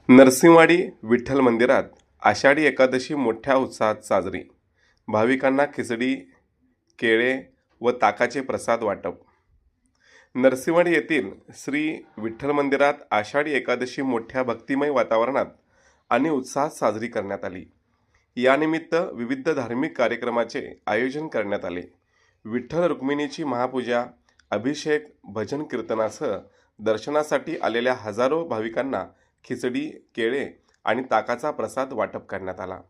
नरसिंहवाडी विठ्ठल मंदिरात आषाढी एकादशी मोठ्या उत्साहात साजरी. भाविकांना खिचडी, केळे व ताकाचे प्रसाद वाटप. नरसिंहवाडी येथील श्री विठ्ठल मंदिरात आषाढी एकादशी मोठ्या भक्तिमय वातावरणात आणि उत्साहात साजरी करण्यात आली. यानिमित्त विविध धार्मिक कार्यक्रमाचे आयोजन करण्यात आले. विठ्ठल रुक्मिणीची महापूजा, अभिषेक, भजन कीर्तनासह दर्शनासाठी आलेल्या हजारो भाविकांना खिचडी, केळे आणि ताकाचा प्रसाद वाटप करण्यात आला.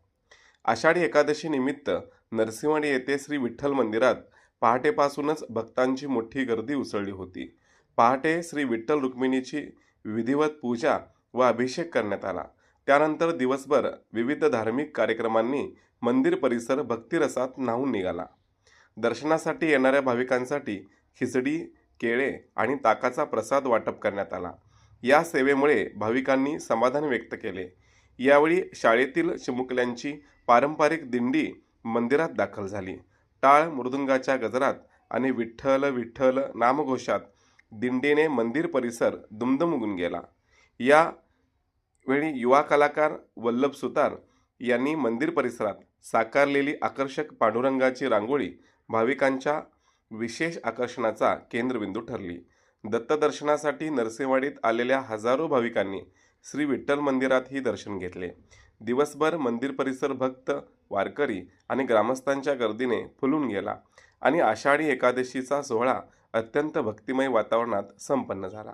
आषाढी एकादशी निमित्त नरसिंहवाडी येथे श्री विठ्ठल मंदिरात पहाटेपासूनच भक्तांची मोठी गर्दी उसळली होती. पहाटे श्री विठ्ठल रुक्मिणीची विधिवत पूजा व अभिषेक करण्यात आला. त्यानंतर दिवसभर विविध धार्मिक कार्यक्रमांनी मंदिर परिसर भक्तिरसात न्हाऊन निघाला. दर्शनासाठी येणाऱ्या भाविकांसाठी खिचडी, केळे आणि ताकाचा प्रसाद वाटप करण्यात आला. या सेवेमुळे भाविकांनी समाधान व्यक्त केले. यावेळी शाळेतील चिमुकल्यांची पारंपरिक दिंडी मंदिरात दाखल झाली. टाळ मृदुंगाच्या गजरात आणि विठ्ठल विठ्ठल नामघोषात दिंडीने मंदिर परिसर दुमदुमून गेला. यावेळी युवा कलाकार वल्लभ सुतार यांनी मंदिर परिसरात साकारलेली आकर्षक पांडुरंगाची रांगोळी भाविकांच्या विशेष आकर्षणाचा केंद्रबिंदू ठरली. दत्तदर्शनासाठी नरसिंहवाडीत आलेल्या हजारो भाविकांनी श्री विठ्ठल मंदिरातही दर्शन घेतले. दिवसभर मंदिर परिसर भक्त, वारकरी आणि ग्रामस्थांच्या गर्दीने फुलून गेला आणि आषाढी एकादशीचा सोहळा अत्यंत भक्तिमय वातावरणात संपन्न झाला.